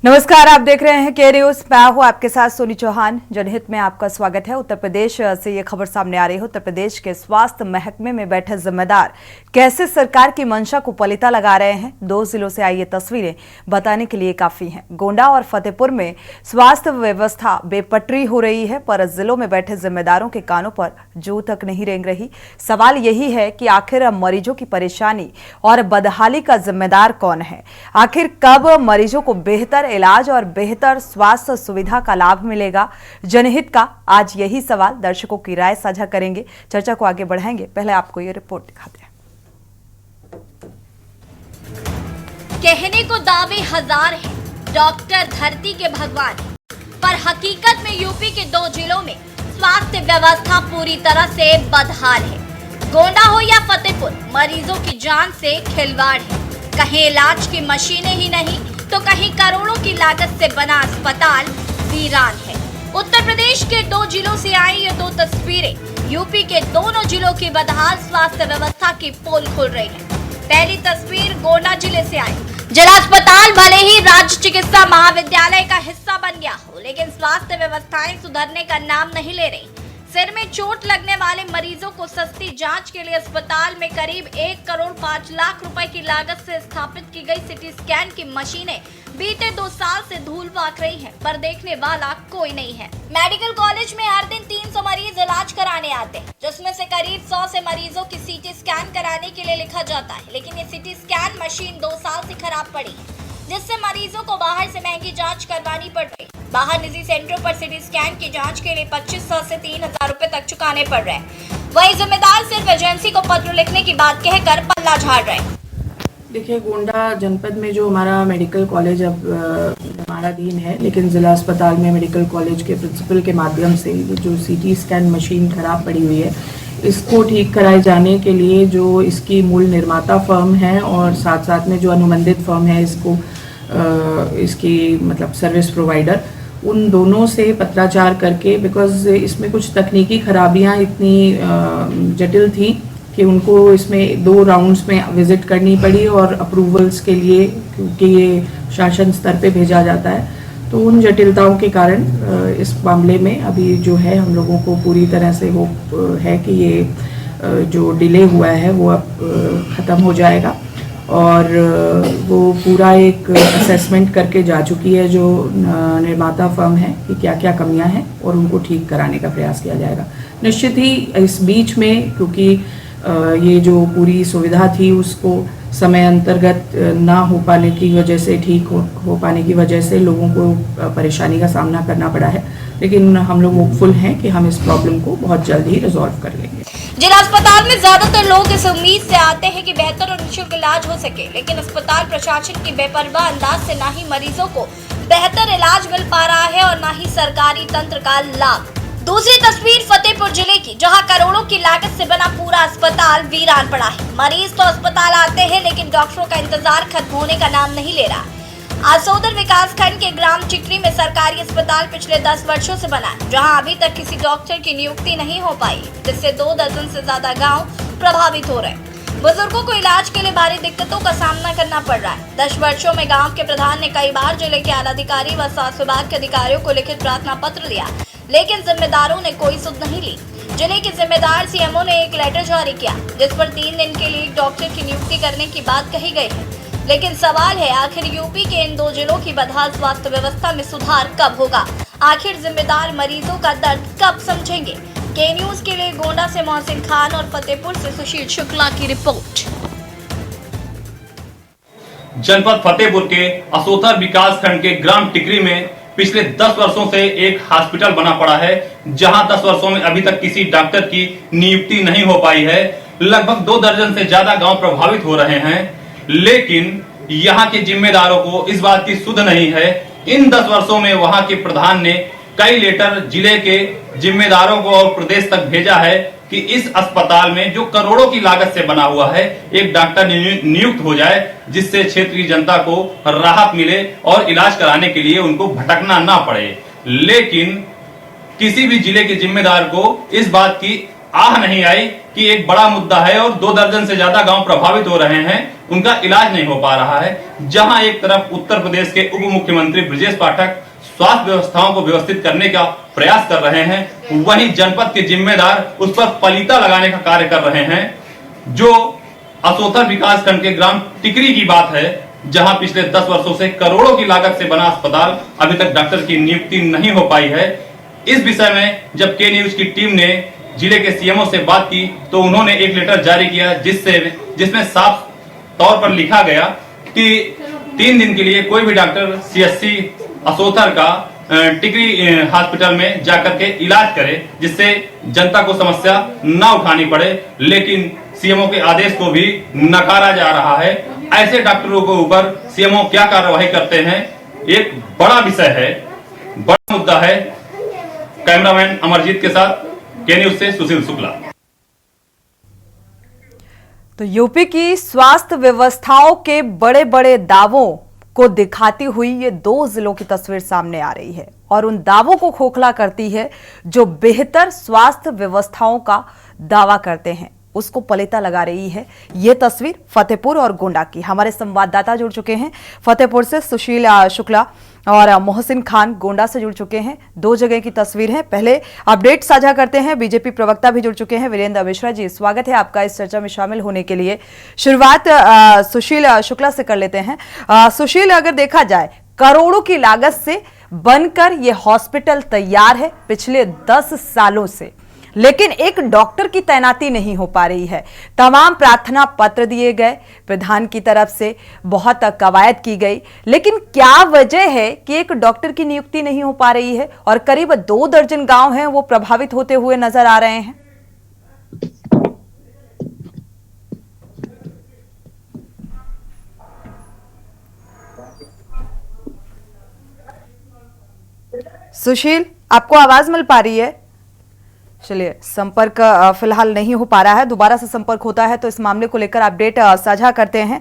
नमस्कार, आप देख रहे हैं के न्यूज। मैं हूं आपके साथ सोनी चौहान। जनहित में आपका स्वागत है। उत्तर प्रदेश से ये खबर सामने आ रही है। उत्तर प्रदेश के स्वास्थ्य महकमे में बैठे जिम्मेदार कैसे सरकार की मंशा को पलीता लगा रहे हैं, 2 जिलों से आई ये तस्वीरें बताने के लिए काफी हैं। गोंडा और फतेहपुर में स्वास्थ्य व्यवस्था बेपटरी हो रही है, पर जिलों में बैठे जिम्मेदारों के कानों पर जू तक नहीं रेंग रही। सवाल यही है कि आखिर मरीजों की परेशानी और बदहाली का जिम्मेदार कौन है? आखिर कब मरीजों को बेहतर इलाज और बेहतर स्वास्थ्य सुविधा का लाभ मिलेगा? जनहित का आज यही सवाल। दर्शकों की राय साझा करेंगे, चर्चा को आगे बढ़ाएंगे। पहले आपको ये रिपोर्ट दिखाते हैं। कहने को दावे हजार हैं, डॉक्टर धरती के भगवान, पर हकीकत में यूपी के 2 जिलों में स्वास्थ्य व्यवस्था पूरी तरह से बदहाल है। गोंडा हो या फतेहपुर, मरीजों की जान से खिलवाड़ है। कहीं इलाज की मशीनें ही नहीं तो कहीं करोड़ों की लागत से बना अस्पताल वीरान है। उत्तर प्रदेश के 2 जिलों से आई ये 2 तस्वीरें यूपी के दोनों जिलों की बदहाल स्वास्थ्य व्यवस्था की पोल खोल रही है। पहली तस्वीर गोंडा जिले से आई। जिला अस्पताल भले ही राज्य चिकित्सा महाविद्यालय का हिस्सा बन गया हो, लेकिन स्वास्थ्य व्यवस्थाएं सुधरने का नाम नहीं ले रही। सिर में चोट लगने वाले मरीजों को सस्ती जांच के लिए अस्पताल में करीब 1 करोड़ 5 लाख रुपए की लागत से स्थापित की गई सिटी स्कैन की मशीनें बीते 2 साल से धूल भाग रही हैं, पर देखने वाला कोई नहीं है। मेडिकल कॉलेज में हर दिन 300 मरीज इलाज कराने आते हैं, जिसमें से करीब 100 से मरीजों की सीटी स्कैन कराने के लिए लिखा जाता है, लेकिन ये सिटी स्कैन मशीन 2 साल से खराब पड़ी है, जिससे मरीजों को बाहर से महंगी जांच करवानी पड़ रही। बाहर निजी सेंटरों पर सिटी स्कैन की जांच के लिए 2500 से 3000 रुपए तक चुकाने पड़ रहे हैं। वहीं जिम्मेदार सिर्फ एजेंसी को पत्र लिखने की बात कहकर पल्ला झाड़ रहे हैं। देखिए, गोंडा जनपद में जो हमारा मेडिकल कॉलेज अब हमारा दिन है, लेकिन ज़िला अस्पताल में मेडिकल कॉलेज के प्रिंसिपल के माध्यम से जो सीटी स्कैन मशीन खराब पड़ी हुई है, इसको ठीक कराए जाने के लिए जो इसकी मूल निर्माता फर्म है और साथ साथ में जो अनुबंधित फर्म है इसकी मतलब सर्विस प्रोवाइडर, उन दोनों से पत्राचार करके, बिकॉज इसमें कुछ तकनीकी खराबियां इतनी जटिल थी कि उनको इसमें 2 राउंड्स में विजिट करनी पड़ी और अप्रूवल्स के लिए, क्योंकि ये शासन स्तर पे भेजा जाता है, तो उन जटिलताओं के कारण इस मामले में अभी जो है हम लोगों को पूरी तरह से होप है कि ये जो डिले हुआ है वो अब ख़त्म हो जाएगा। और वो पूरा एक असेसमेंट करके जा चुकी है जो निर्माता फर्म है कि क्या क्या कमियां हैं, और उनको ठीक कराने का प्रयास किया जाएगा। निश्चित ही इस बीच में, क्योंकि ये जो पूरी सुविधा थी उसको समय अंतर्गत ना हो पाने की वजह से, ठीक हो पाने की वजह से लोगों को परेशानी का सामना करना पड़ा है, लेकिन हम लोग होपफुल हैं कि हम इस प्रॉब्लम को बहुत जल्द ही रिजॉल्व कर लेंगे। जिला अस्पताल में ज्यादातर लोग इस उम्मीद से आते हैं कि बेहतर और निःशुल्क इलाज हो सके, लेकिन अस्पताल प्रशासन की बेपरवाह अंदाज से ना ही मरीजों को बेहतर इलाज मिल पा रहा है और ना ही सरकारी तंत्र का लाभ। दूसरी तस्वीर फतेहपुर जिले की, जहां करोड़ों की लागत से बना पूरा अस्पताल वीरान पड़ा है। मरीज तो अस्पताल आते हैं, लेकिन डॉक्टरों का इंतजार खत्म होने का नाम नहीं ले रहा। आसोदर विकास खंड के ग्राम चिकरी में सरकारी अस्पताल पिछले 10 वर्षों से बना है, जहां अभी तक किसी डॉक्टर की नियुक्ति नहीं हो पाई, जिससे 2 दर्जन से ज्यादा गांव प्रभावित हो रहे हैं। बुजुर्गों को इलाज के लिए भारी दिक्कतों का सामना करना पड़ रहा है। 10 वर्षों में गांव के प्रधान ने कई बार जिले के आलाधिकारी व स्वास्थ्य विभाग के अधिकारियों को लिखित प्रार्थना पत्र दिया, लेकिन जिम्मेदारों ने कोई सुध नहीं ली। जिले के जिम्मेदार सीएमओ ने एक लेटर जारी किया, जिस पर 3 दिन के लिए एक डॉक्टर की नियुक्ति करने की बात कही गई है, लेकिन सवाल है आखिर यूपी के इन 2 जिलों की बदहाल स्वास्थ्य व्यवस्था में सुधार कब होगा? आखिर जिम्मेदार मरीजों का दर्द कब समझेंगे? के न्यूज के लिए गोंडा से मोहसिन खान और फतेहपुर से सुशील शुक्ला की रिपोर्ट। जनपद फतेहपुर के असोथर विकास खंड के ग्राम टिकरी में पिछले 10 वर्षों से एक हॉस्पिटल बना पड़ा है, जहां 10 वर्षों में अभी तक किसी डॉक्टर की नियुक्ति नहीं हो पाई है। लगभग 2 दर्जन से ज्यादा गांव प्रभावित हो रहे हैं, लेकिन यहाँ के जिम्मेदारों को इस बात की सुध नहीं है। इन 10 वर्षों में वहां के प्रधान ने कई लेटर जिले के जिम्मेदारों को और प्रदेश तक भेजा है कि इस अस्पताल में जो करोड़ों की लागत से बना हुआ है, एक डॉक्टर नियुक्त हो जाए, जिससे क्षेत्रीय जनता को राहत मिले और इलाज कराने के लिए उनको भटकना ना पड़े। लेकिन किसी भी जिले के जिम्मेदार को इस बात की आह नहीं आई कि एक बड़ा मुद्दा है और 2 दर्जन से ज्यादा गांव प्रभावित हो रहे हैं, उनका इलाज नहीं हो पा रहा है। जहां एक तरफ उत्तर प्रदेश के उप मुख्यमंत्री ब्रजेश पाठक स्वास्थ्य व्यवस्थाओं को व्यवस्थित करने का प्रयास कर रहे हैं, वहीं जनपद के जिम्मेदार उस पर पलीता लगाने का कार्य कर रहे हैं। जो असोथर विकास खंड के ग्राम टिकरी की बात है, जहां पिछले 10 वर्षों से करोड़ों की लागत से बना अस्पताल अभी तक डॉक्टर की नियुक्ति नहीं हो पाई है। इस विषय में जब के न्यूज की टीम ने जिले के सीएमओ से बात की तो उन्होंने एक लेटर जारी किया जिसमें साफ तौर पर लिखा गया कि 3 दिन के लिए कोई भी डॉक्टर सीएससी असोथर का टिकरी हॉस्पिटल में जाकर के इलाज करे, जिससे जनता को समस्या न उठानी पड़े। लेकिन सीएमओ के आदेश को भी नकारा जा रहा है। ऐसे डॉक्टरों के ऊपर सीएमओ क्या कार्रवाई करते हैं, एक बड़ा विषय है, बड़ा मुद्दा है। कैमरामैन अमरजीत के साथ के न्यूज से सुशील शुक्ला। तो यूपी की स्वास्थ्य व्यवस्थाओं के बड़े बड़े दावों को दिखाती हुई ये 2 जिलों की तस्वीर सामने आ रही है और उन दावों को खोखला करती है जो बेहतर स्वास्थ्य व्यवस्थाओं का दावा करते हैं, उसको पलीता लगा रही है। ये तस्वीर फतेहपुर और गोंडा की। हमारे संवाददाता जुड़ चुके हैं फतेहपुर से, सुशील शुक्ला और मोहसिन खान गोंडा से जुड़ चुके हैं। 2 जगह की तस्वीर है। पहले अपडेट साझा करते हैं, बीजेपी प्रवक्ता भी जुड़ चुके हैं, वीरेंद्र मिश्रा जी, स्वागत है आपका इस चर्चा में शामिल होने के लिए। शुरुआत सुशील शुक्ला से कर लेते हैं। सुशील, अगर देखा जाए करोड़ों की लागत से बनकर यह हॉस्पिटल तैयार है पिछले 10 सालों से, लेकिन एक डॉक्टर की तैनाती नहीं हो पा रही है। तमाम प्रार्थना पत्र दिए गए, प्रधान की तरफ से बहुत कवायद की गई, लेकिन क्या वजह है कि एक डॉक्टर की नियुक्ति नहीं हो पा रही है और करीब 2 दर्जन गांव हैं वो प्रभावित होते हुए नजर आ रहे हैं? सुशील, आपको आवाज मिल पा रही है? चलिए, संपर्क फिलहाल नहीं हो पा रहा है, दोबारा से संपर्क होता है तो इस मामले को लेकर अपडेट साझा करते हैं।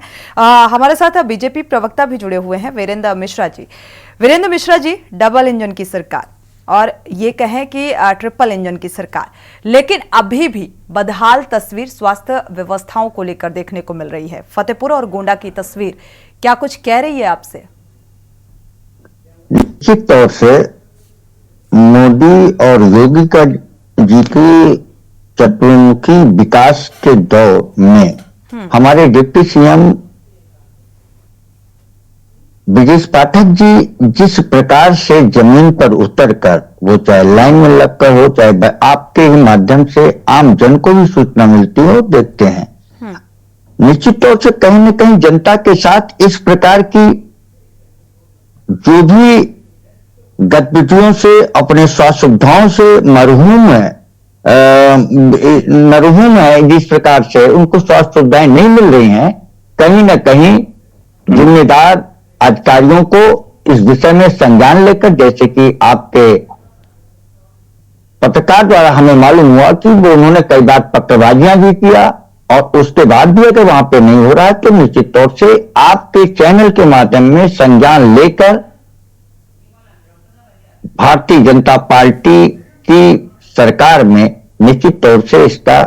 हमारे साथ बीजेपी प्रवक्ता भी जुड़े हुए हैं, वीरेंद्र मिश्रा जी। वीरेंद्र मिश्रा जी, डबल इंजन की सरकार और ये कहें कि ट्रिपल इंजन की सरकार, लेकिन अभी भी बदहाल तस्वीर स्वास्थ्य व्यवस्थाओं को लेकर देखने को मिल रही है। फतेहपुर और गोंडा की तस्वीर क्या कुछ कह रही है आपसे? निश्चित तौर से मोदी और योगी का जी की चतुर्मुखी विकास के दौर में हमारे डिप्टी सीएम ब्रजेश पाठक जी जिस प्रकार से जमीन पर उतरकर, वो चाहे लाइन में लगकर हो, चाहे आपके ही माध्यम से आम जन को भी सूचना मिलती हो, देखते हैं। निश्चित तौर से कहीं न कहीं जनता के साथ इस प्रकार की जो भी गतिविधियों से, अपने स्वास्थ्य सुविधाओं से मरहूम है, जिस प्रकार से उनको स्वास्थ्य सुविधाएं नहीं मिल रही हैं, कहीं न कहीं जिम्मेदार अधिकारियों को इस विषय में संज्ञान लेकर, जैसे कि आपके पत्रकार द्वारा हमें मालूम हुआ कि वो उन्होंने कई बार पत्रबाजियां भी किया और उसके बाद भी अगर वहां पे नहीं हो रहा है तो निश्चित तौर से आपके चैनल के माध्यम में संज्ञान लेकर भारतीय जनता पार्टी की सरकार में निश्चित तौर से इसका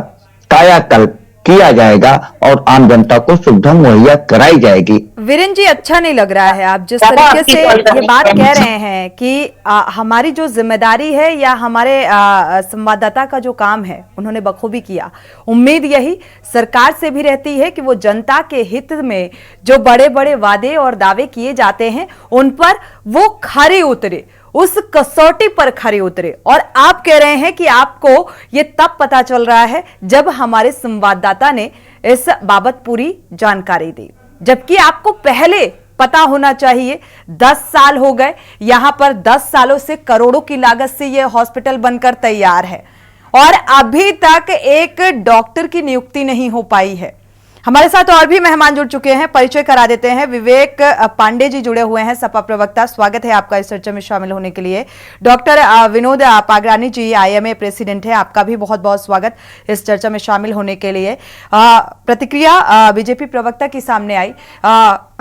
कायाकल्प किया जाएगा और आम जनता को सुविधा मुहैया कराई जाएगी। वीरेंद्र जी, अच्छा नहीं लग रहा है आप जिस तरीके से ये बात कह रहे हैं कि हमारी जो जिम्मेदारी है या हमारे संवाददाता का जो काम है उन्होंने बखूबी किया। उम्मीद यही सरकार से भी रहती है कि वो जनता के हित में जो बड़े बड़े वादे और दावे किए जाते हैं उन पर वो खरे उतरे, उस कसौटी पर खरे उतरे। और आप कह रहे हैं कि आपको ये तब पता चल रहा है जब हमारे संवाददाता ने इस बाबत पूरी जानकारी दी, जबकि आपको पहले पता होना चाहिए। 10 साल हो गए, यहां पर 10 सालों से करोड़ों की लागत से यह हॉस्पिटल बनकर तैयार है और अभी तक एक डॉक्टर की नियुक्ति नहीं हो पाई है। हमारे साथ और भी मेहमान जुड़ चुके हैं, परिचय करा देते हैं। विवेक पांडे जी जुड़े हुए हैं, सपा प्रवक्ता, स्वागत है आपका इस चर्चा में शामिल होने के लिए। डॉक्टर विनोद पागरानी जी, आईएमए प्रेसिडेंट है, आपका भी बहुत बहुत स्वागत इस चर्चा में शामिल होने के लिए। प्रतिक्रिया बीजेपी प्रवक्ता की सामने आई।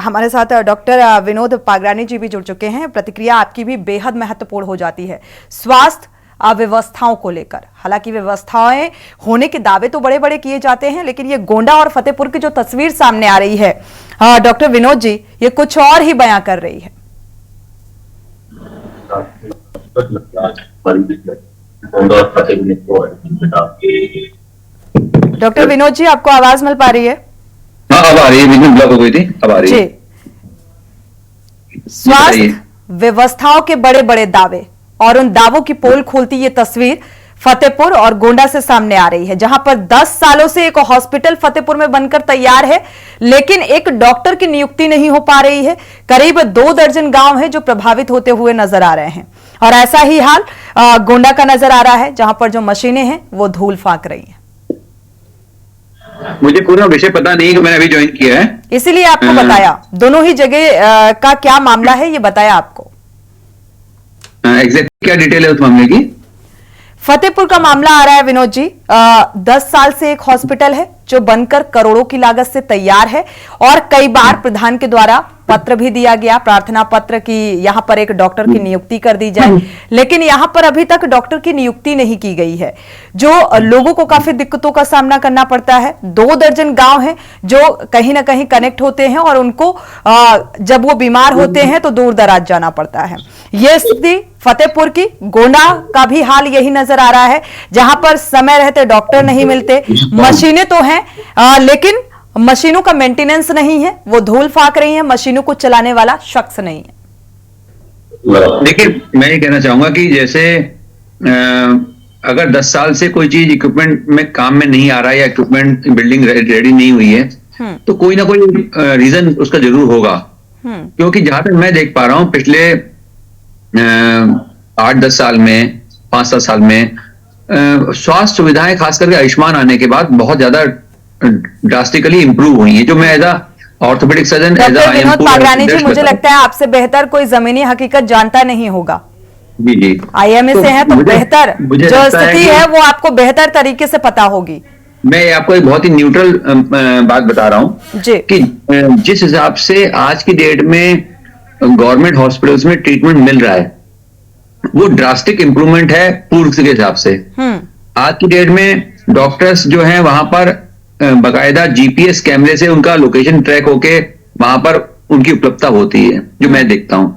हमारे साथ डॉक्टर विनोद पागरानी जी भी जुड़ चुके हैं, प्रतिक्रिया आपकी भी बेहद महत्वपूर्ण हो जाती है। स्वास्थ्य व्यवस्थाओं को लेकर। हालांकि व्यवस्थाएं होने के दावे तो बड़े बड़े किए जाते हैं, लेकिन ये गोंडा और फतेहपुर की जो तस्वीर सामने आ रही है डॉक्टर विनोद जी, ये कुछ और ही बयां कर रही है। डॉक्टर विनोद जी, आपको आवाज मिल पा रही है? हाँ, अब आ रही है, बीच में ब्लॉक हो गई थी, अब आ रही है। स्वास्थ्य व्यवस्थाओं के बड़े बड़े दावे और उन दावों की पोल खोलती ये तस्वीर फतेहपुर और गोंडा से सामने आ रही है, जहां पर 10 सालों से एक हॉस्पिटल फतेहपुर में बनकर तैयार है, लेकिन एक डॉक्टर की नियुक्ति नहीं हो पा रही है। करीब 2 दर्जन गांव हैं जो प्रभावित होते हुए नजर आ रहे हैं, और ऐसा ही हाल गोंडा का नजर आ रहा है, जहां पर जो मशीनें हैं वो धूल फांक रही हैं। मुझे पूरा विषय पता नहीं कि मैंने अभी ज्वाइन किया है, इसीलिए आपको बताया। दोनों ही जगह का क्या मामला है ये बताया आपको। एग्जैक्ट क्या डिटेल है उस मामले की? फतेहपुर का मामला आ रहा है विनोद जी। 10 साल से एक हॉस्पिटल है जो बनकर करोड़ों की लागत से तैयार है, और कई बार प्रधान के द्वारा पत्र भी दिया गया, प्रार्थना पत्र की यहां पर एक डॉक्टर की नियुक्ति कर दी जाए, लेकिन यहां पर अभी तक डॉक्टर की नियुक्ति नहीं की गई है, जो लोगों को काफी दिक्कतों का सामना करना पड़ता है। 2 दर्जन गांव हैं जो कहीं ना कहीं कनेक्ट होते हैं, और उनको जब वो बीमार होते हैं तो दूर दराज जाना पड़ता है। यह स्थिति फतेहपुर की, गोंडा का भी हाल यही नजर आ रहा है, जहां पर समय रहते डॉक्टर नहीं मिलते, मशीनें तो हैं लेकिन मशीनों का मेंटेनेंस नहीं है, वो धूल फाक रही है, मशीनों को चलाने वाला शख्स नहीं है। देखिए, मैं ये कहना चाहूंगा कि जैसे अगर 10 साल से कोई चीज इक्विपमेंट में काम में नहीं आ रहा है, या इक्विपमेंट बिल्डिंग रेडी नहीं हुई है, तो कोई ना कोई रीजन उसका जरूर होगा। क्योंकि जहां तक मैं देख पा रहा हूं, पिछले 8-10 साल में, 5-7 साल में स्वास्थ्य सुविधाएं खास करके आयुष्मान आने के बाद बहुत ज्यादा ड्रास्टिकली इंप्रूव हुई है। जो मैं as orthopaedic surgeon, doctor Vinod Pagrani ji, मुझे लगता है आपसे बेहतर कोई जमीनी हकीकत जानता नहीं होगा। जी जी, आईएमए से है तो बेहतर जो स्थिति है वो आपको बेहतर तरीके से पता होगी। मैं आपको एक बहुत ही न्यूट्रल बात बता रहा हूं जी, कि जिस हिसाब से आज की डेट में गवर्नमेंट हॉस्पिटल्स में ट्रीटमेंट मिल रहा है, वो ड्रास्टिक इंप्रूवमेंट है पूर्व के हिसाब से। आज की डेट में डॉक्टर्स जो हैं वहां पर बकायदा जीपीएस कैमरे से उनका लोकेशन ट्रैक होके वहां पर उनकी उपलब्धता होती है, जो मैं देखता हूं।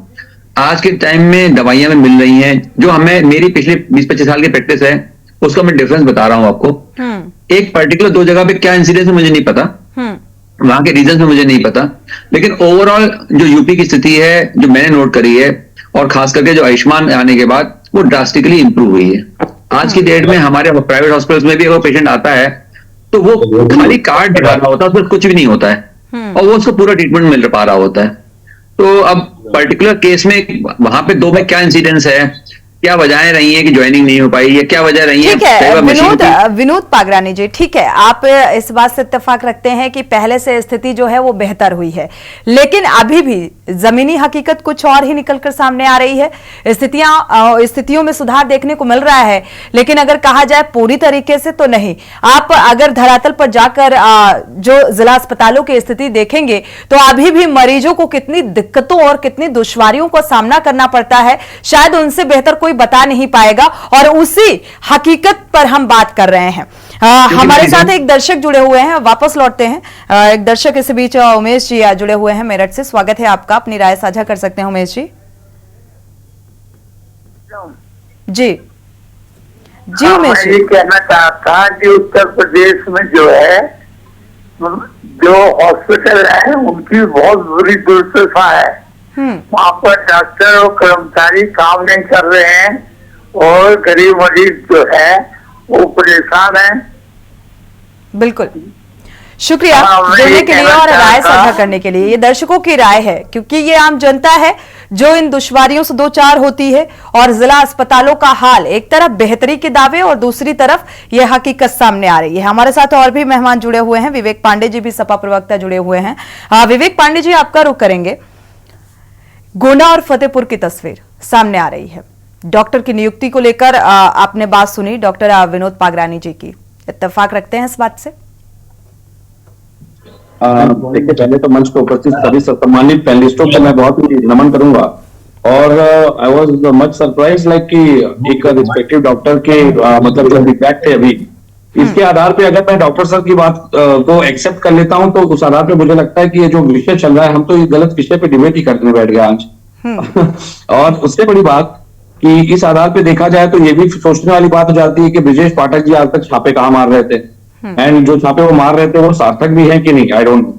आज के टाइम में दवाइयां में मिल रही हैं, जो हमें, मेरी पिछले 20-25 साल की प्रैक्टिस है, उसका मैं डिफरेंस बता रहा हूं आपको। एक पर्टिकुलर 2 जगह पे क्या इंसिडेंस है मुझे नहीं पता, वहां के रीजन में मुझे नहीं पता, लेकिन ओवरऑल जो यूपी की स्थिति है, जो मैंने नोट करी है, और खास करके जो आयुष्मान आने के बाद, वो ड्रास्टिकली इंप्रूव हुई है। आज की डेट में हमारे प्राइवेट हॉस्पिटल्स में भी अगर पेशेंट आता है तो वो खाली कार्ड दिखा रहा होता है, उसमें कुछ भी नहीं होता है, और वो उसको पूरा ट्रीटमेंट मिल पा रहा होता है। तो अब पर्टिकुलर केस में वहां पे 2 में क्या इंसिडेंस है, क्या वजहें रही हैं कि ज्वाइनिंग नहीं हो पाई, या क्या वजह रही है? ठीक है विनोद पागरानी जी, ठीक है, आप इस बात से इत्तेफाक रखते हैं कि पहले से स्थिति जो है वो बेहतर हुई है, लेकिन अभी भी जमीनी हकीकत कुछ और ही निकलकर सामने आ रही है। स्थितियों में सुधार देखने को मिल रहा है, लेकिन अगर कहा जाए पूरी तरीके से तो नहीं। आप अगर धरातल पर जाकर जो जिला अस्पतालों की स्थिति देखेंगे तो अभी भी मरीजों को कितनी दिक्कतों और कितनी दुश्वारियों का सामना करना पड़ता है, शायद उनसे बेहतर कोई बता नहीं पाएगा, और उसी हकीकत पर हम बात कर रहे हैं। हमारे साथ एक दर्शक जुड़े हुए हैं, वापस लौटते हैं। एक दर्शक इस बीच उमेश जी जुड़े हुए हैं मेरठ से, स्वागत है आपका, अपनी राय साझा कर सकते हैं उमेश जी। जी जी उमेश जी, ये कहना चाहता कि उत्तर प्रदेश में जो है, जो हॉस्पिटल है उनकी बहुत बुरी दुर्दशा है। वहाँ पर डॉक्टर और कर्मचारी काम नहीं कर रहे हैं, और गरीब मरीज जो है वो परेशान है। बिल्कुल, शुक्रिया जुड़ने के लिए और राय साझा करने के लिए। ये दर्शकों की राय है, क्योंकि ये आम जनता है जो इन दुश्वारियों से 2-4 होती है, और जिला अस्पतालों का हाल, एक तरफ बेहतरी के दावे और दूसरी तरफ ये हकीकत सामने आ रही है। हमारे साथ और भी मेहमान जुड़े हुए हैं, विवेक पांडे जी भी सपा प्रवक्ता जुड़े हुए हैं। विवेक पांडे जी, आपका रुख करेंगे। गोंडा और फतेहपुर की तस्वीर सामने आ रही है, डॉक्टर की नियुक्ति को लेकर आपने बात सुनी डॉक्टर विनोद पागरानी जी की, इत्तेफाक रखते हैं इस बात से? देखिए, पहले तो मंच पर उपस्थित सभी सम्मानित पैनलिस्टों को मैं बहुत ही नमन करूंगा और I was much surprise like कि एक रिस्पेक्टिव डॉक्टर के मतलब जो फीडबैक थे अभी, इसके आधार पे अगर मैं डॉक्टर सर की बात को एक्सेप्ट कर लेता हूं तो उस आधार पे मुझे लगता है कि ये जो विषय चल रहा है, हम तो इस गलत विषय पे डिबेट ही करने बैठ गए आज। और उससे बड़ी बात कि इस आधार पे देखा जाए तो ये भी सोचने वाली बात हो जाती है कि ब्रजेश पाठक जी आज तक छापे कहाँ मार रहे थे, एंड जो छापे वो मार रहे थे वो सार्थक भी है कि नहीं, आई डोंट नो।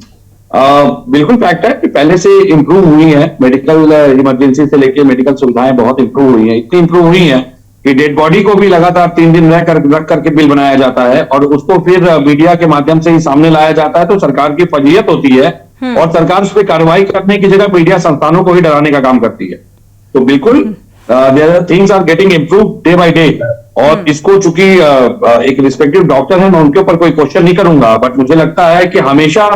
बिल्कुल फैक्ट है कि पहले से इंप्रूव हुई है, मेडिकल इमरजेंसी से लेके मेडिकल सुविधाएं बहुत इंप्रूव हुई है, इतनी इंप्रूव हुई है कि डेड बॉडी को भी लगातार 3 दिन रख करके बिल बनाया जाता है और उसको फिर मीडिया के माध्यम से ही सामने लाया जाता है, तो सरकार की फजीयत होती है और सरकार उस पर कार्रवाई करने की जगह मीडिया संस्थानों को ही डराने का काम करती है। तो बिल्कुल things are getting improve day by day, और इसको चूंकि एक रिस्पेक्टिव डॉक्टर है, मैं उनके ऊपर कोई क्वेश्चन नहीं करूंगा, बट मुझे लगता है कि हमेशा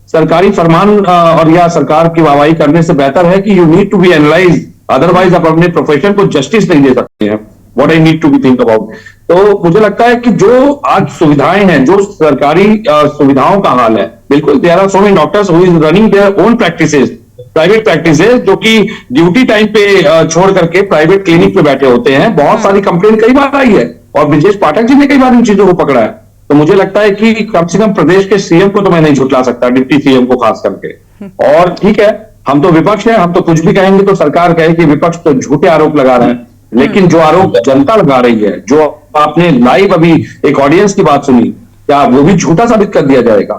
सरकारी फरमान और या सरकार की वाहवाही करने से बेहतर है कि you need to be analyse, otherwise आप अपने प्रोफेशन को जस्टिस नहीं दे सकते हैं। What I need to be think about. तो मुझे लगता है कि जो आज सुविधाएं हैं, जो सरकारी सुविधाओं का हाल है, बिल्कुल there are so many doctors who is running their own practices, private practices, जो कि ड्यूटी टाइम पे छोड़ करके प्राइवेट क्लिनिक पे बैठे होते हैं। बहुत सारी कंप्लेन कई बार आई है और ब्रजेश पाठक जी ने कई बार इन चीजों को पकड़ा है। तो मुझे लगता है कि कम से कम प्रदेश के सीएम को तो मैं नहीं झुठला सकता, डिप्टी सीएम को खास करके। और ठीक है, हम तो विपक्ष है, हम तो कुछ भी कहेंगे तो सरकार कहे कि विपक्ष तो झूठे आरोप लगा रहे हैं, लेकिन जो आरोप जनता लगा रही है, जो आपने लाइव अभी एक ऑडियंस की बात सुनी, क्या वो भी झूठा साबित कर दिया जाएगा?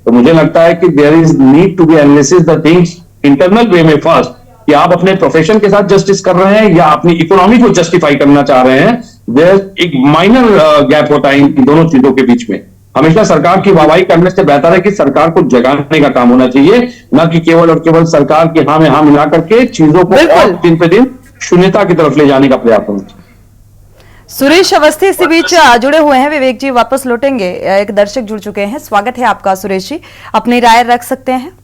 तो मुझे लगता है कि there is need to be analysis the things internal way में फर्स्ट, कि आप अपने प्रोफेशन के साथ जस्टिस कर रहे हैं या अपनी इकोनॉमी को जस्टिफाई करना चाह रहे हैं। देयर एक माइनर गैप होता है इन दोनों चीजों के बीच में। हमेशा सरकार की वाहवाही करने से बेहतर है कि सरकार को जगाने का काम होना चाहिए, ना कि केवल और केवल सरकार की हाँ में हाँ मिला करके चीजों को और दिन पे दिन शून्यता की तरफ ले जाने का प्रयास होना चाहिए। सुरेश अवस्थी इसी बीच जुड़े हुए हैं। विवेक जी वापस लौटेंगे, एक दर्शक जुड़ चुके हैं। स्वागत है आपका सुरेश जी, अपनी राय रख सकते हैं।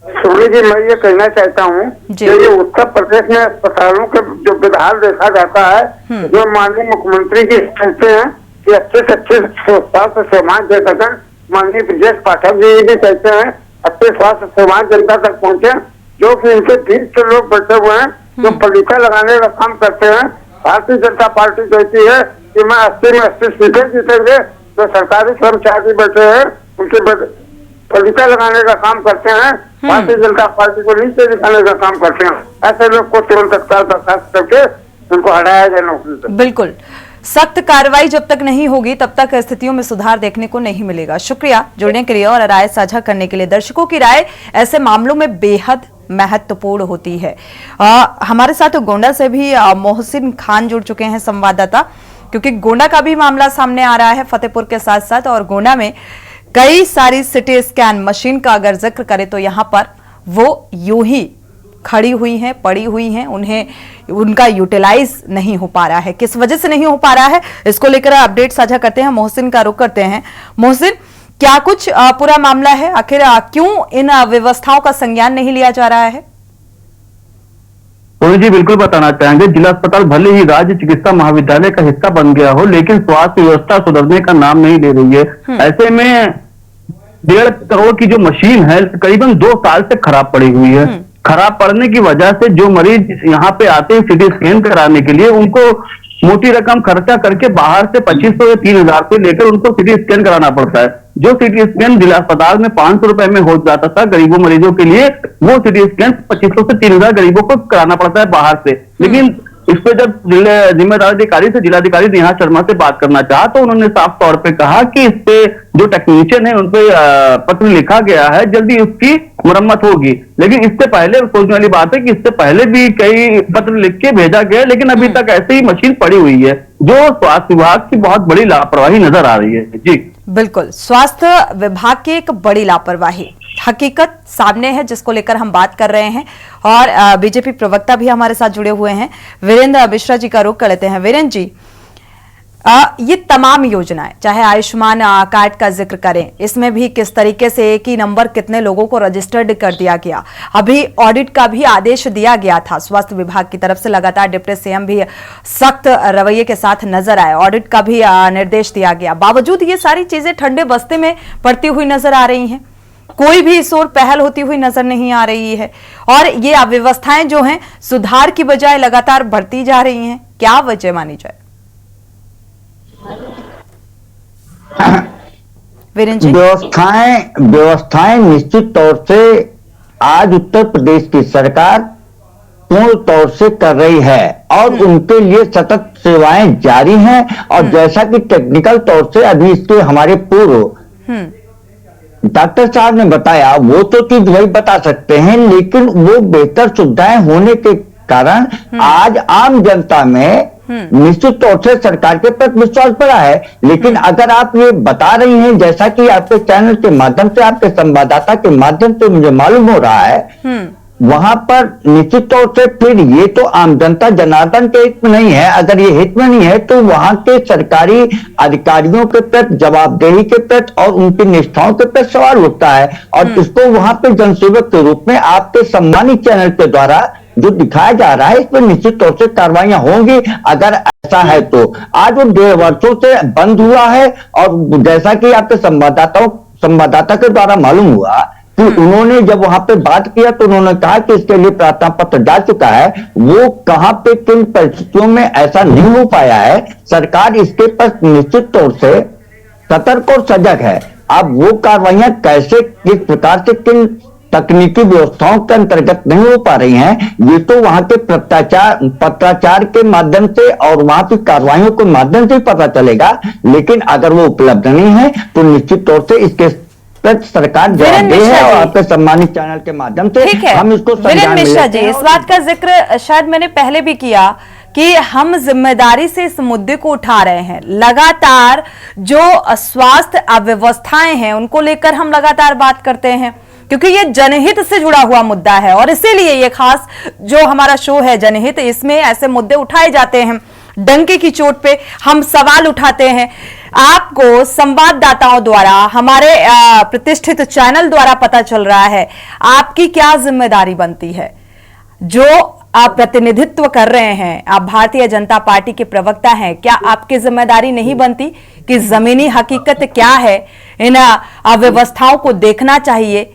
सोनी जी, मैं ये कहना चाहता हूँ कि ये उत्तर प्रदेश में अस्पतालों के जो विधान देखा जाता है, जो माननीय मुख्यमंत्री जी कहते हैं कि अच्छे से अच्छे स्वास्थ्य सेवाएं दे सकें, माननीय ब्रजेश पाठक जी भी कहते हैं अच्छे स्वास्थ्य सेवाएं जनता तक पहुँचे, जो कि इनके बीच से लोग बैठे हुए हैं जो पॉलिटिका लगाने का काम करते हैं। भारतीय जनता पार्टी कहती है कि मैं 80 में 80 सीटें जीतेंगे, जो सरकारी कर्मचारी बैठे हैं उनके पॉलिटिका लगाने का काम करते हैं, भारतीय जनता पार्टी को नीचे दिखाने का काम करते हैं। ऐसे लोग को तुरंत तत्काल बर्खास्त करके उनको हटाया जाए नौकरी से। बिल्कुल, सख्त कार्रवाई जब तक नहीं होगी तब तक स्थितियों में सुधार देखने को नहीं मिलेगा। शुक्रिया जुड़ने के लिए और राय साझा करने के लिए। दर्शकों की राय ऐसे मामलों में बेहद महत्वपूर्ण होती है। हमारे साथ गोंडा से भी मोहसिन खान जुड़ चुके हैं संवाददाता, क्योंकि गोंडा का भी मामला सामने आ रहा है फतेहपुर के साथ साथ, और गोंडा में कई सारी सिटी स्कैन मशीन का अगर जिक्र करें तो यहाँ पर वो यूं ही खड़ी हुई हैं, पड़ी हुई हैं, उनका यूटिलाइज नहीं हो पा रहा है। किस वजह से नहीं हो पा रहा है, इसको लेकर अपडेट साझा करते हैं। मोहसिन का रुख करते हैं। मोहसिन, क्या कुछ पूरा मामला है, आखिर क्यों इन व्यवस्थाओं का संज्ञान नहीं लिया जा रहा है? जी बिल्कुल बताना चाहेंगे, जिला अस्पताल भले ही राज्य चिकित्सा महाविद्यालय का हिस्सा बन गया हो, लेकिन स्वास्थ्य व्यवस्था सुधरने का नाम नहीं ले रही है। ऐसे में 1.5 करोड़ की जो मशीन है करीबन 2 साल से खराब पड़ी हुई है। खराब पड़ने की वजह से जो मरीज यहाँ पे आते हैं सिटी स्कैन कराने के लिए, उनको मोटी रकम खर्चा करके बाहर से 2500 या 3000 रुपए लेकर उनको सिटी स्कैन कराना पड़ता है। जो सिटी स्कैन जिला अस्पताल में 500 रुपए में हो जाता था गरीबों मरीजों के लिए, वो सिटी स्कैन 2500 से 3000 गरीबों को कराना पड़ता है बाहर से। लेकिन इस पे जब जिम्मेदार अधिकारी से जिलाधिकारी नेहा शर्मा से बात करना चाहा तो उन्होंने साफ तौर पे कहा कि इस पे जो टेक्नीशियन है उन पे पत्र लिखा गया है, जल्दी उसकी मरम्मत होगी। लेकिन इससे पहले सोचने वाली बात है कि इससे पहले भी कई पत्र लिख के भेजा गया, लेकिन अभी तक ऐसे ही मशीन पड़ी हुई है, जो स्वास्थ्य विभाग की बहुत बड़ी लापरवाही नजर आ रही है। जी बिल्कुल, स्वास्थ्य विभाग की एक बड़ी लापरवाही हकीकत सामने है, जिसको लेकर हम बात कर रहे हैं। और बीजेपी प्रवक्ता भी हमारे साथ जुड़े हुए हैं, वीरेंद्र मिश्रा जी का रुख कर लेते हैं। वीरेंद्र जी, ये तमाम योजनाएं, चाहे आयुष्मान कार्ड का जिक्र करें, इसमें भी किस तरीके से एक ही नंबर कितने लोगों को रजिस्टर्ड कर दिया गया। अभी ऑडिट का भी आदेश दिया गया था स्वास्थ्य विभाग की तरफ से, लगातार डिप्टी सीएम भी सख्त रवैये के साथ नजर आए, ऑडिट का भी निर्देश दिया गया। बावजूद ये सारी चीजें ठंडे बस्ते में पड़ती हुई नजर आ रही हैं। कोई भी इस ओर पहल होती हुई नजर नहीं आ रही है और ये अव्यवस्थाएं जो हैं सुधार की बजाय लगातार बढ़ती जा रही हैं। क्या वजह मानी जाए? वीरेंद्र जी, व्यवस्थाएं निश्चित तौर से आज उत्तर प्रदेश की सरकार पूर्ण तौर से कर रही है और उनके लिए सतत सेवाएं जारी हैं। और जैसा कि टेक्निकल तौर से अभी इसके हमारे पूर्व डॉक्टर साहब ने बताया, वो तो चीज वही बता सकते हैं, लेकिन वो बेहतर सुविधाएं होने के कारण आज आम जनता में निश्चित तौर से सरकार के प्रति विश्वास बढ़ा है। लेकिन अगर आप ये बता रही हैं, जैसा कि आपके चैनल के माध्यम से, आपके संवाददाता के माध्यम से मुझे मालूम हो रहा है, वहां पर निश्चित तौर से फिर ये तो आम जनता जनार्दन के हित में नहीं है। अगर ये हित में नहीं है तो वहां के सरकारी अधिकारियों के प्रति, जवाबदेही के प्रति और उनकी निष्ठाओं के प्रति सवाल उठता है। और इसको वहां पे जनसेवक के रूप में आपके सम्मानित चैनल के द्वारा जो दिखाया जा रहा है, इस पर निश्चित तौर से कार्रवाइयां होंगी अगर ऐसा है तो। आज वो 1.5 वर्षों से बंद हुआ है और जैसा कि आपके संवाददाता के द्वारा मालूम हुआ कि उन्होंने जब वहां पे बात किया तो उन्होंने कहा कि इसके लिए प्रार्थना पत्र जा चुका है। वो कहां पे किन परिस्थितियों में ऐसा नहीं हो पाया है, सरकार इसके पर निश्चित तौर से सतर्क और सजग है। अब वो कार्रवाइयां कैसे, किस प्रकार से, किन तकनीकी व्यवस्थाओं के अंतर्गत नहीं हो पा रही हैं, ये तो वहां के पत्राचार के माध्यम से और वहां की कार्रवाइयों के माध्यम से पता चलेगा। लेकिन अगर वो उपलब्ध नहीं है तो निश्चित तौर से इसके सरकार जवाबदेह है और आपके सम्मानित चैनल के माध्यम से हम इसको वीरेंद्र मिश्रा जी, इस बात का जिक्र शायद मैंने पहले भी किया कि हम जिम्मेदारी से इस मुद्दे को उठा रहे हैं। लगातार जो स्वास्थ्य अव्यवस्थाएं हैं उनको लेकर हम लगातार बात करते हैं क्योंकि ये जनहित से जुड़ा हुआ मुद्दा है और इसीलिए ये खास जो हमारा शो है जनहित, इसमें ऐसे मुद्दे उठाए जाते हैं। डंके की चोट पे हम सवाल उठाते हैं। आपको संवाददाताओं द्वारा, हमारे प्रतिष्ठित चैनल द्वारा पता चल रहा है, आपकी क्या जिम्मेदारी बनती है? जो आप प्रतिनिधित्व कर रहे हैं, आप भारतीय जनता पार्टी के प्रवक्ता हैं, क्या आपकी जिम्मेदारी नहीं बनती कि जमीनी हकीकत क्या है, इन अव्यवस्थाओं को देखना चाहिए?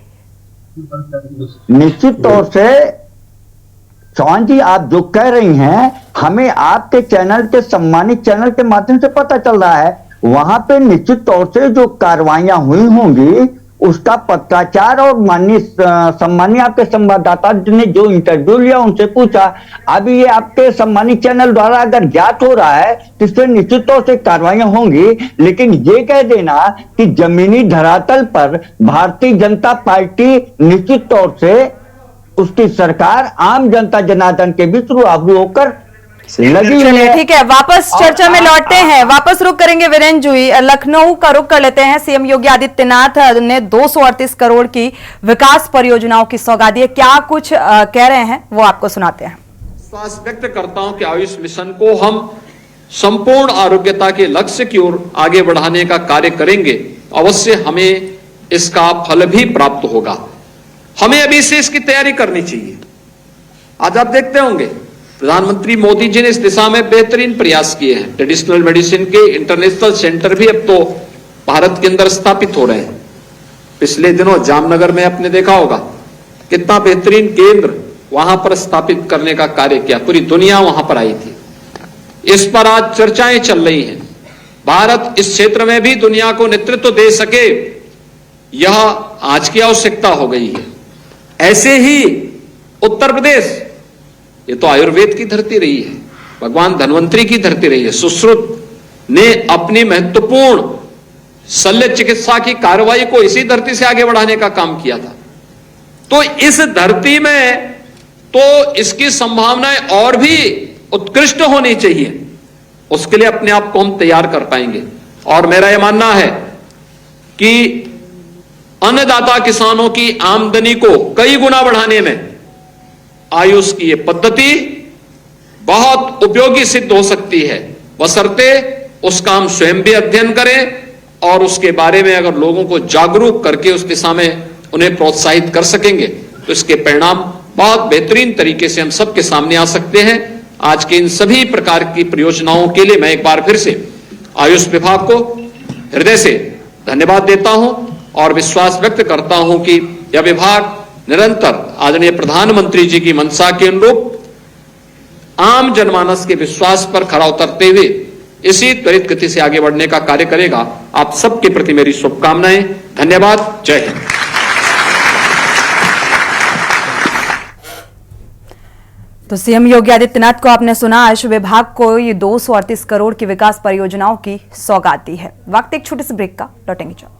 निश्चित तौर से चौहान जी, आप जो कह रही हैं हमें आपके चैनल के सम्मानित चैनल के माध्यम से पता चल रहा है। वहां पे निश्चित तौर से जो कार्रवाइयां हुई होंगी उसका पत्राचार और सम्मानीय आपके संवाददाता ने जो इंटरव्यू लिया उनसे पूछा। अभी ये आपके सम्मानित चैनल द्वारा अगर ज्ञात हो रहा है तो इससे निश्चित तौर से कार्रवाइयां होंगी। लेकिन ये कह देना कि जमीनी धरातल पर भारतीय जनता पार्टी निश्चित तौर से, उसकी सरकार आम जनता जनार्दन के बीच रूबरू होकर लगी हुई है। ठीक है, वापस चर्चा में लौटते हैं, वापस रुक करेंगे। वीरेंद्र जी, लखनऊ का रुक कर लेते हैं। सीएम योगी आदित्यनाथ ने 238 करोड़ की विकास परियोजनाओं की सौगात दी है। क्या कुछ कह रहे हैं वो आपको सुनाते हैं। विश्वास व्यक्त करता हूं कि आयुष मिशन को हम संपूर्ण आरोग्यता के लक्ष्य की ओर आगे बढ़ाने का कार्य करेंगे। अवश्य हमें इसका फल भी प्राप्त होगा। हमें अभी से इसकी तैयारी करनी चाहिए। आज आप देखते होंगे प्रधानमंत्री मोदी जी ने इस दिशा में बेहतरीन प्रयास किए हैं। ट्रेडिशनल मेडिसिन के इंटरनेशनल सेंटर भी अब तो भारत के अंदर स्थापित हो रहे हैं। पिछले दिनों जामनगर में आपने देखा होगा कितना बेहतरीन केंद्र वहां पर स्थापित करने का कार्य किया, पूरी दुनिया वहां पर आई थी। इस पर आज चर्चाएं चल रही हैं। भारत इस क्षेत्र में भी दुनिया को नेतृत्व दे सके, यह आज की आवश्यकता हो गई है। ऐसे ही उत्तर प्रदेश, ये तो आयुर्वेद की धरती रही है, भगवान धन्वंतरी की धरती रही है। सुश्रुत ने अपनी महत्वपूर्ण शल्य चिकित्सा की कार्रवाई को इसी धरती से आगे बढ़ाने का काम किया था। तो इस धरती में तो इसकी संभावनाएं और भी उत्कृष्ट होनी चाहिए। उसके लिए अपने आप को हम तैयार कर पाएंगे। और मेरा यह मानना है कि अन्नदाता किसानों की आमदनी को कई गुना बढ़ाने में आयुष की यह पद्धति बहुत उपयोगी सिद्ध हो सकती है, बशर्ते उसका हम स्वयं भी अध्ययन करें और उसके बारे में अगर लोगों को जागरूक करके उस दिशा में उन्हें प्रोत्साहित कर सकेंगे तो इसके परिणाम बहुत बेहतरीन तरीके से हम सबके सामने आ सकते हैं। आज के इन सभी प्रकार की परियोजनाओं के लिए मैं एक बार फिर से आयुष विभाग को हृदय से धन्यवाद देता हूं और विश्वास व्यक्त करता हूं कि यह विभाग निरंतर आदरणीय प्रधानमंत्री जी की मंशा के अनुरूप आम जनमानस के विश्वास पर खरा उतरते हुए इसी त्वरित गति से आगे बढ़ने का कार्य करेगा। आप सबके प्रति मेरी शुभकामनाएं। धन्यवाद। जय हिंद। तो सीएम योगी आदित्यनाथ को आपने सुना, आयुष विभाग को ये 238 करोड़ की विकास परियोजनाओं की सौगात दी है। वक्त एक छोटे से ब्रेक का, लौटेंगे जब।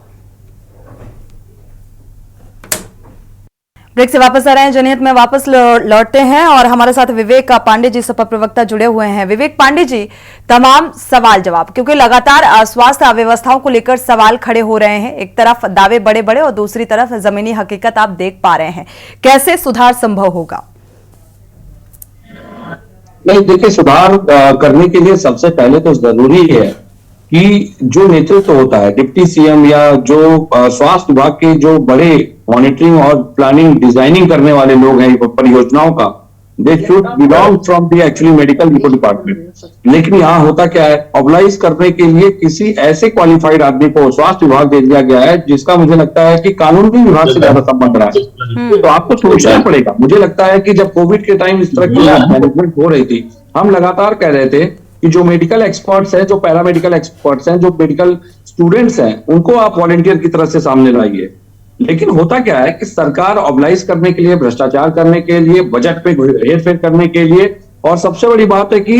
ब्रेक से वापस आ रहे हैं, जनहित में वापस लौटते हैं और हमारे साथ विवेक पांडे जी सपा प्रवक्ता जुड़े हुए हैं। विवेक पांडे जी, तमाम सवाल जवाब, क्योंकि लगातार स्वास्थ्य अव्यवस्थाओं को लेकर सवाल खड़े हो रहे हैं। एक तरफ दावे बड़े बड़े और दूसरी तरफ जमीनी हकीकत आप देख पा रहे हैं। कैसे सुधार संभव होगा? नहीं, देखिए, सुधार करने के लिए सबसे पहले तो जरूरी है कि जो नेतृत्व होता है, डिप्टी सीएम या जो स्वास्थ्य विभाग के जो बड़े मॉनिटरिंग और प्लानिंग डिजाइनिंग करने वाले लोग हैं परियोजनाओं का, they should belong from the actually medical department. लेकिन यहाँ होता क्या है, ऑब्लाइज करने के लिए किसी ऐसे क्वालिफाइड आदमी को स्वास्थ्य विभाग दे दिया गया है जिसका मुझे लगता है कि कानूनी विभाग से ज्यादा संबंध रहा है। तो आपको सोचना पड़ेगा। मुझे लगता है कि जब कोविड के टाइम इस तरह की मैनेजमेंट हो रही थी, हम लगातार कह रहे थे कि जो मेडिकल एक्सपर्ट्स हैं, जो पैरामेडिकल एक्सपर्ट्स हैं, जो मेडिकल स्टूडेंट्स हैं, उनको आप वॉलंटियर की तरह से सामने लाइए। लेकिन होता क्या है कि सरकार ऑब्लाइज करने के लिए, भ्रष्टाचार करने के लिए, बजट पे हेरफेर करने के लिए, और सबसे बड़ी बात है कि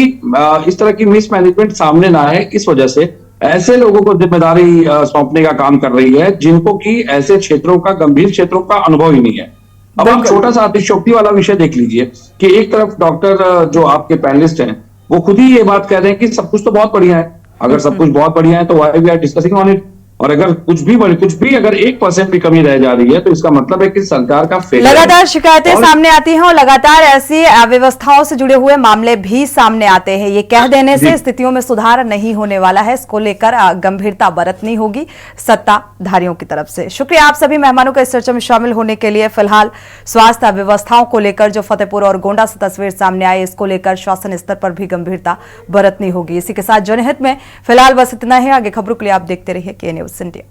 इस तरह की मिसमैनेजमेंट सामने ना आए, इस वजह से ऐसे लोगों को जिम्मेदारी सौंपने का काम कर रही है जिनको कि ऐसे क्षेत्रों का, गंभीर क्षेत्रों का अनुभव ही नहीं है। अब आप छोटा सा अतिशयोक्ति वाला विषय देख लीजिए कि एक तरफ डॉक्टर जो आपके पैनलिस्ट हैं वो खुद ही ये बात कह रहे हैं कि सब कुछ तो बहुत बढ़िया है। अगर सब कुछ बहुत बढ़िया है तो why we are discussing on it. और अगर कुछ भी अगर 1% भी कमी रह जा रही है तो इसका मतलब है कि सरकार का फेलियर। लगातार शिकायतें सामने आती हैं और लगातार ऐसी अव्यवस्थाओं से जुड़े हुए मामले भी सामने आते हैं। ये कह देने से स्थितियों में सुधार नहीं होने वाला है। इसको लेकर गंभीरता बरतनी होगी सत्ताधारियों की तरफ से। शुक्रिया आप सभी मेहमानों का इस चर्चा में शामिल होने के लिए। फिलहाल स्वास्थ्य अव्यवस्थाओं को लेकर जो फतेहपुर और गोंडा से तस्वीर सामने आई, इसको लेकर शासन स्तर पर भी गंभीरता बरतनी होगी। इसी के साथ जनहित में फिलहाल बस इतना ही। आगे खबरों के लिए आप देखते रहिए के न्यूज़ इंडिया।